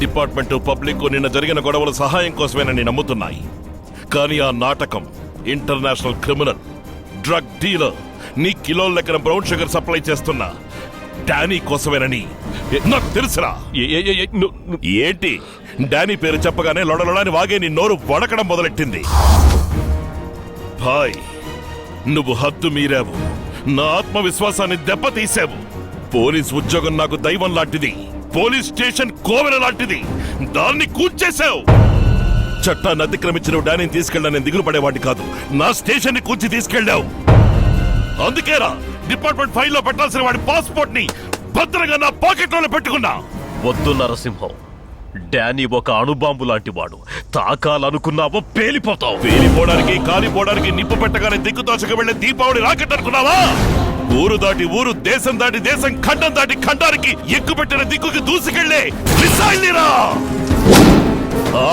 Department public నిన్న జరిగిన గొడవల సహాయం కోసమేనని నమ్ముతున్నాయి. కానీ ఆ నాటకం ఇంటర్నేషనల్ క్రిమినల్, డ్రగ్ డీలర్, నీ కిలోల లెక్కన బ్రౌన్ షుగర్ సప్లై చేస్తున్న డానీ కోసమేనని నాకు తెలుసురా. ఏంటి డానీ పేరు చెప్పగానే లొడలొడని వాగే నీ నోరు వడకడం మొదలెట్టింది. భాయ్, నువ్వు హద్దు మీరావు, నా ఆత్మవిశ్వాసాన్ని దెబ్బతీశావు. పోలీస్ ఉద్యోగం నాకు దైవం లాంటిది, పోలీస్ స్టేషన్ కోవెల లాంటిది, దాన్ని కూల్చేశావు. చట్టాన్ని అతిక్రమించిన డానీని తీసుకెళ్ళాలని దిగులు పడేవాడి కాదు, నా స్టేషన్ ని కూల్చి తీసుకెళ్ళావు. అందుకేరా డిపార్ట్మెంట్ ఫైల్లో పెట్టాల్సిన వాడి పాస్పోర్ట్ ని భద్రంగా నా పాకెట్ లోనే పెట్టుకున్నా. వద్దు నరసింహం, డానీ ఒక అణుబాంబు లాంటి వాడు. తాకాలనుకున్నావో పేలిపోతావు. పేలిపోవడానికి కాలిపోవడానికి నిప్పు పెట్టగానే దిక్కుతోచక వెళ్లే దీపావళి రాకెట్ అనుకున్నావా? ఊరు దాటి ఊరు, దేశం దాటి దేశం, ఖండం దాటి ఖండానికి ఎక్కుపెట్టిన దిక్కుకి దూసుకెళ్లే మిసైల్నిరా.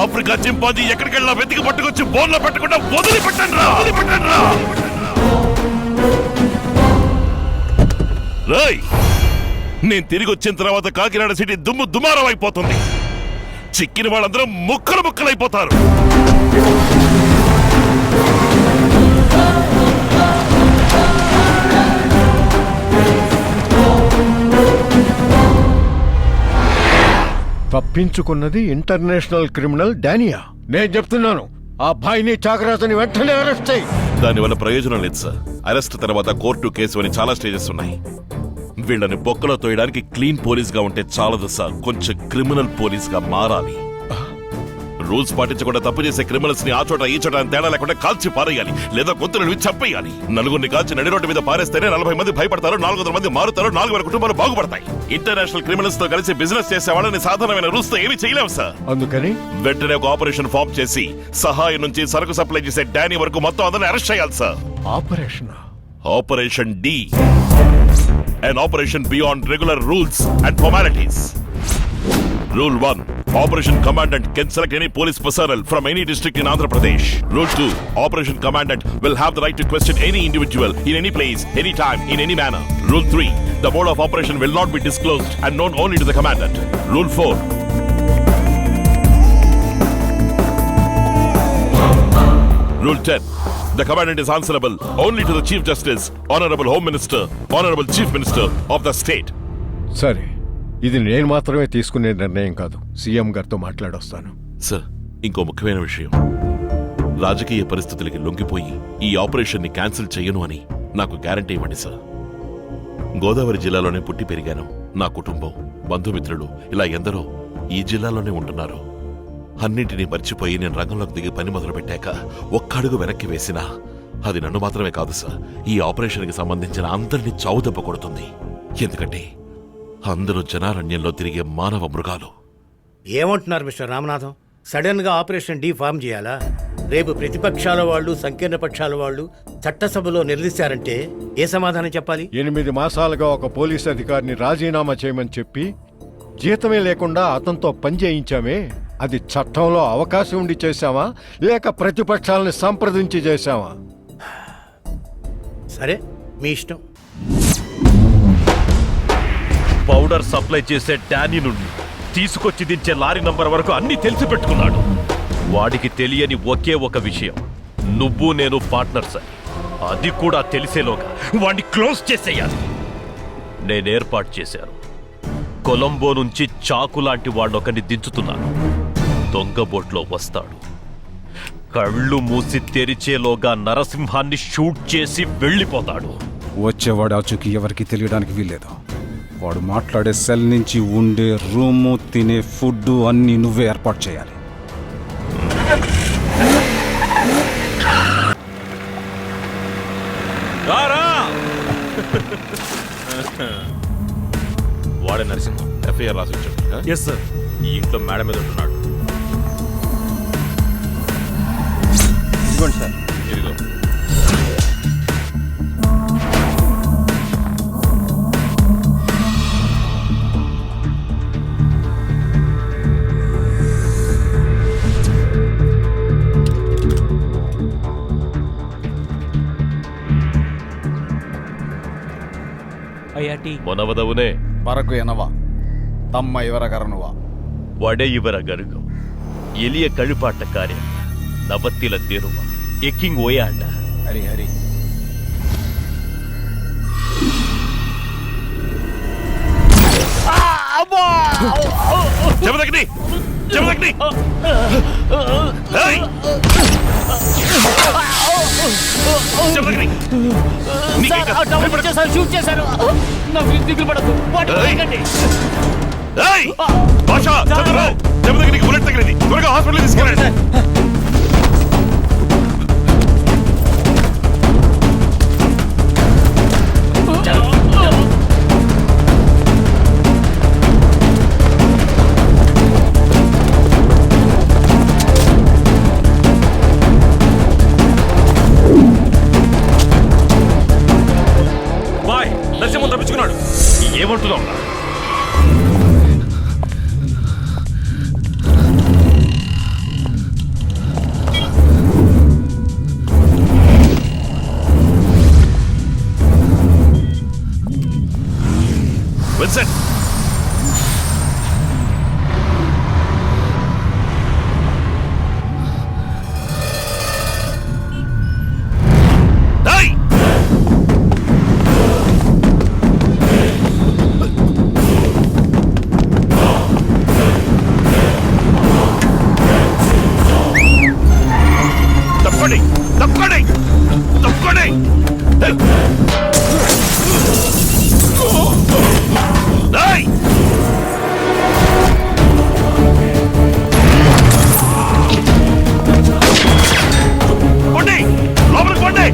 ఆఫ్రికా చింపాజీ ఎక్కడికెళ్ళా వెతికి పట్టుకొచ్చి బోన్లో పెట్టకుండా వదిలిపెట్టండి రా. రాయ్, నేను తిరిగి వచ్చిన తర్వాత కాకినాడ సిటీ దుమ్ము దుమారం అయిపోతుంది. చిక్కిన వాళ్ళందరూ ముక్కలు ముక్కలైపోతారు. తప్పించుకున్నది ఇంటర్నేషనల్ క్రిమినల్ డానియా. నేను చెప్తున్నాను, ఆ అబ్బాయిని చాకరాజుని వెంటనే అరెస్ట్ చేయి. దానివల్ల ప్రయోజనం లేదు సార్. అరెస్ట్ తర్వాత కోర్టు, కేసు అని చాలా స్టేజెస్ ఉన్నాయి. వీళ్ళని బొక్కలో తోయడానికి క్లీన్ పోలీస్ గా ఉంటే చాలదు సార్, కొంచెం క్రిమినల్ పోలీస్ గా మారాలి. రూల్స్ పాటించకుండా తప్పు చేసే క్రిమినల్స్ ని ఆ చోట ఈ చోట తేడా లేకుండా కాల్చి పారేయాలి, లేదా గొంతులను చంపేయాలి. నలుగురిని కాల్చి నడి రోడ్డు మీద పారేస్తేనే 40 మంది భయపడతారు, 400 మంది మారుతారు, 4,000 కుటుంబాలు బాగుపడతాయి. ఇంటర్నేషనల్ క్రిమినల్స్ తో కలిసి బిజినెస్ చేసే వాళ్ళని సాధారణమైన రూల్స్ తో ఏమీ చేయలేము సార్. అందుకని వెంటనే ఒక ఆపరేషన్ ఫామ్ చేసి సహాయం నుంచి సరుకు సప్లై చేసే డానీ వరకు మొత్తం అందరిని అరెస్ట్ చేయాలి sir. Operation D, an operation beyond regular rules and formalities. Rule 1, Operation Commandant can select any police personnel from any district in Andhra Pradesh. Rule 2, Operation Commandant will have the right to question any individual in any place, any time, in any manner. Rule 3, the mode of operation will not be disclosed and known only to the Commandant. Rule 4, Rule 10, the Commandant is answerable only to the Chief Justice, Honorable Home Minister, Honorable Chief Minister of the state. సరే, ఇది నేను మాత్రమే తీసుకునే నిర్ణయం కాదు, CM గారితో మాట్లాడొస్తాను. Sir, ఇంకో ముఖ్యమైన విషయం, రాజకీయ పరిస్థితులకి లొంగిపోయి ఈ ఆపరేషన్ ని క్యాన్సిల్ చేయను అని నాకు గ్యారంటీ ఇవ్వండి సార్. గోదావరి జిల్లాలోనే పుట్టి పెరిగాను. నా కుటుంబం, బంధుమిత్రులు ఇలా ఎందరో ఈ జిల్లాలోనే ఉంటున్నారు. అన్నింటినీ మర్చిపోయి నేను రంగంలోకి దిగి పని మొదలు పెట్టాక ఒక్క అడుగు వెనక్కి వేసినా అది నన్ను మాత్రమే కాదు సార్, ఈ ఆపరేషన్కి సంబంధించిన అందరినీ చావుదెబ్బ కొడుతుంది. ఎందుకంటే అందరూ జనారణ్యంలో తిరిగే మానవ మృగాలు. ఏమంటున్నారు మిస్టర్ రామనాథం? సడన్ గా ఆపరేషన్ డి ఫామ్ చేయాలా? రేపు ప్రతిపక్షాల వాళ్ళు, సంకీర్ణ పక్షాల వాళ్ళు చట్టసభలో నిలదీశారంటే ఏ సమాధానం చెప్పాలి? 8 మాసాలుగా ఒక పోలీస్ అధికారిని రాజీనామా చేయమని చెప్పి జీతమే లేకుండా అతనితో పని చేయించామే, అది చట్టంలో అవకాశం ఉండి చేశామా లేక ప్రతిపక్షాలని సంప్రదించి చేశామా? సరే, మీ ఇష్టం. పౌడర్ సప్లై చేసే డానీ నుండి తీసుకొచ్చి దించే లారీ నంబర్ వరకు అన్ని తెలిసి పెట్టుకున్నాడు. వాడికి తెలియని ఒకే ఒక విషయం, నువ్వు నేను పార్ట్నర్స్ అని. అది కూడా తెలిసేలోగా వాడిని క్లోజ్ చేసేయాలి. నేను ఏర్పాటు చేశాను. కొలంబో నుంచి చాకు లాంటి వాడినొకరిని దించుతున్నాను. దొంగ బోట్లో వస్తాడు. కళ్ళు మూసి తెరిచేలోగా నరసింహాన్ని షూట్ చేసి వెళ్ళిపోతాడు. వచ్చేవాడు ఆచూకీ ఎవరికి తెలియడానికి వీల్లేదు. వాడు మాట్లాడే సెల్ నుంచి ఉండే రూము, తినే ఫుడ్ అన్నీ నువ్వే ఏర్పాటు చేయాలి. వాడే నరసింహం, ఎఫ్ఐఆర్ రాసి వచ్చాడు. Yes sir. ఈ ఇంట్లో మేడ మీద ఉంటున్నాడు. ఇదిగోండి సార్. ఇదిగో. ಮೊನವದವನೇ ಬರಕು ಏನವ ತಮ್ಮ ಇವರ ಕರನುವ ಒಡೆಯುವರ ಗರುಗು ಎಲಿಯ ಕಳುಪಾಟ ಕಾರ್ಯ ನವತ್ತಿಲ ತೇರುವ ಎಕ್ಕಿಂಗ್ ಓಯಾಡ హరి హరి జమదగ్ని జమదగ్ని ఏయ్! జమదగ్ని షూట్ చేశారు నా దిగులు పడదు ఏయ్! భాషా చంద్రరావు జమదగ్నికి బుల్లెట్ తగిలింది త్వరగా హాస్పిటల్ తీసుకెళ్ళండి బాయ్ నరసింహం తప్పించుకున్నాడు ఏమంటున్నావు విన్సెంట్ ఏయ్! తప్పండి తప్పండి తప్పండి ఏయ్! పోండి లోపలికి పోండి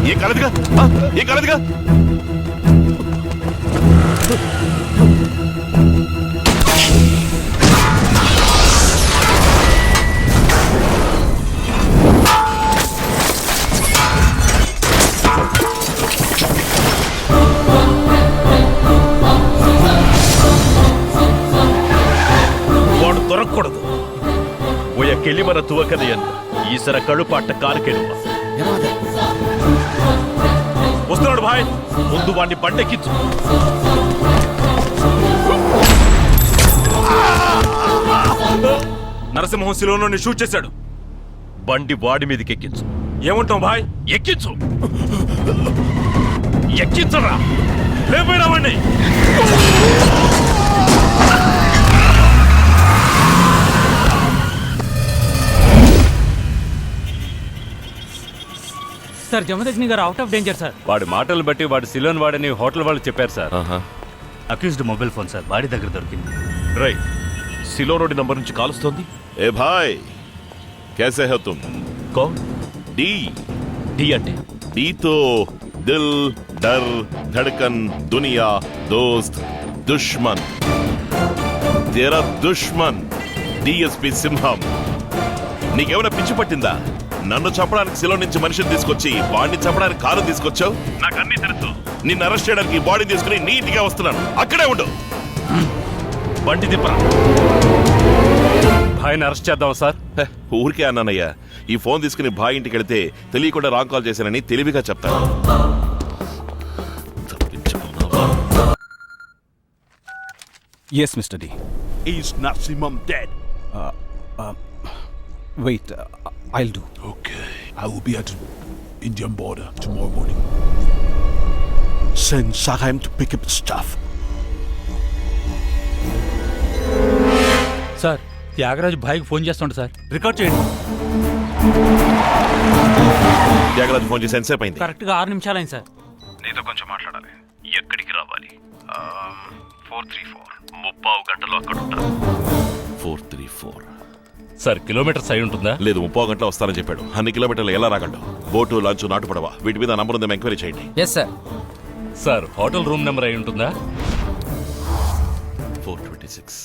ఏ కాలేదుగా ఏ కాలేదుగా వాడు ದೊರಕೂಡದು ಒಯ್ಯ ಕೆಲಿಮರ ತುವಕದೆಯನ್ನು ಈಸರ ಕಳುಪಾಟ ಕಾಲು ಕೆಡುವ వస్తున్నాడు భాయ్ ముందు వాడిని బండెక్కించు నరసింహం శిలోను షూట్ చేశాడు. బండి వాడి మీదకి ఎక్కించు ఏమంటాం భాయ్? ఎక్కించు ఎక్కించరా లేపోయినా వాడిని. సార్ జమదగ్ని గారు అవుట్ ఆఫ్ డేంజర్ సార్. వాడి మాటలు బట్టి వాడు సిలోన్ వాడని హోటల్ వాళ్ళు చెప్పారు sir. Accused mobile phone sir body దగ్గర దొరికింది. రై సిలో రోడ్ నంబర్ నుంచి కాలుస్తోంది. ఏ భాయ్ कैसे हो तुम? కౌన్ डी డి అంటే डी तो दिल डर धड़कन दुनिया दोस्त दुश्मन तेरा दुश्मन డిఎస్పి సింహం. నీకేమైనా పిచ్చి పట్టిందా? నన్ను చంపడానికి శిలో నుంచి మనిషిని తీసుకొచ్చి వాడిని చంపడానికి కారు తీసుకొచ్చావు. నాకు అన్ని తెలుసు. నిన్ను అరెస్ట్ చేయడానికి బాడీ తీసుకుని నీట్గా వస్తున్నాను. అక్కడే ఉండు. బండి తిప్పరా. భాయ్ని అరెస్ట్ చేద్దాం సార్. హే, ఊరికే అన్నానయ్యా. ఈ ఫోన్ తీసుకుని బాయ్ ఇంటికి వెళితే తెలియకుండా రాంగ్ కాల్ చేశానని తెలివిగా చెప్తాను. Yes, Mr. D. Is Nasimum dead? Wait, I'll do. Okay. I will be at the Indian border tomorrow morning. Send Saham to pick up the stuff. Sir Thyagaraju భాయ్కి phone చేస్తుంట sir. Record చేయండి. Thyagaraju phone చేసి ఎంతసేపు అయింది? Correct గా 6 నిమిషాలైంది sir. నేను నీతో కొంచెం మాట్లాడాలి. ఎక్కడికి రావాలి? 434. 30 గంటలో అక్కడ ఉంటాను. 434. సార్ కిలోమీటర్స్ అయి ఉంటుందా? లేదు 30 గంటలు వస్తానని చెప్పాడు. అన్ని కిలోమీటర్లు ఎలా రాగలడు? బోటు లంచ్ నాటు పడవ వీటి మీద నంబర్ ఉందేమో ఎంక్వైరీ చేయండి. Yes sir. Sir hotel room number అయి ఉంటుందా? 426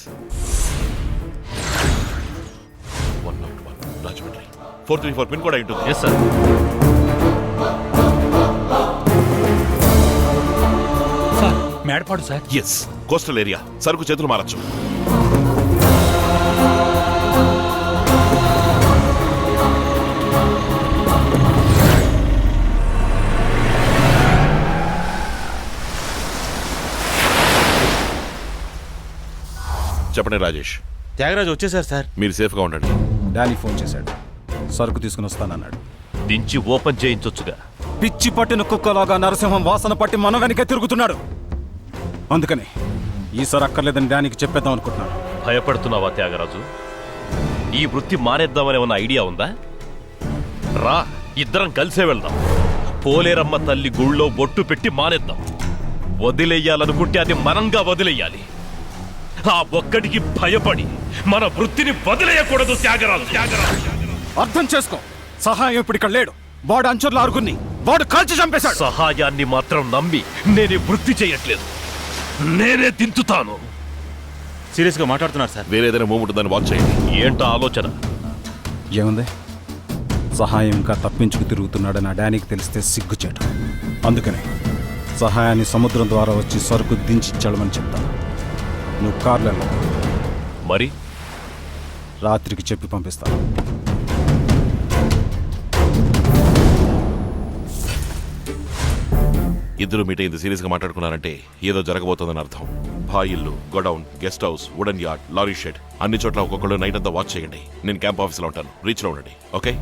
101 రాజమండ్రి. 434 పిన్ కోడ్ అయి ఉంటుంది. Yes sir. Sir Medapadu sir. Yes, coastal area. సరుకు చేతులు మారచ్చు. చెప్పండి రాజేష్. త్యాగరాజు వచ్చేసారు సార్. మీరు సేఫ్గా ఉండండి. డానీ ఫోన్ చేశాడు, సరుకు తీసుకుని వస్తానన్నాడు. దించి ఓపెన్ చేయించొచ్చుగా. పిచ్చి పట్టిన కుక్కలాగా నరసింహం వాసన పట్టి మన వెనకే తిరుగుతున్నాడు. అందుకని ఈసారి అక్కర్లేదని డానీకి చెప్పేద్దాం అనుకుంటున్నాను. భయపడుతున్నావా త్యాగరాజు? ఈ వృత్తి మానేద్దామనే ఉన్న ఐడియా ఉందా? రా, ఇద్దరం కలిసే వెళ్దాం. పోలేరమ్మ తల్లి గుళ్ళో బొట్టు పెట్టి మానేద్దాం. వదిలేయాలనుకుంటే అది మనంగా వదిలేయాలి. ఆ ఒక్కడికి భయపడి మన వృత్తిని వదిలేయకూడదు త్యాగరాజు. అర్థం చేసుకో, సహాయం ఇప్పుడు ఇక్కడ లేడు. వాడు అంచుర్ల ఆరుగురిని వాడు కాల్చి చంపేశాడు. సహాయాన్ని మాత్రం నమ్మి నేనే వృత్తి చేయట్లేదు, నేనే తింటుతాను. సీరియస్ గా మాట్లాడుతున్నారు సార్. వేరే ఏదైనా మూమెంట్ ఉందని వాచ్ చేయండి. ఏంటో ఆలోచన? ఏముంది, సహాయం ఇంకా తప్పించుకు తిరుగుతున్నాడని ఆ డానీకి తెలిస్తే సిగ్గుచేటు. అందుకని సహాయాన్ని సముద్రం ద్వారా వచ్చి సరుకు దించిచ్చాడమని చెప్తాను. నువ్వు కార్లలో మరి రాత్రికి చెప్పి పంపిస్తాను. ఇద్దరు మీట్ అయింది సీరియస్ గా మాట్లాడుకున్నారంటే ఏదో జరగబోతోందని అర్థం. బాయిల్లు, godown, guest house, wooden yard, lorry shed అన్ని చోట్ల ఒక్కొక్కళ్ళు నైట్ అంతా వాచ్ చేయండి. నేను క్యాంప్ ఆఫీస్లో ఉంటాను. రీచ్లో ఉండండి. ఓకే?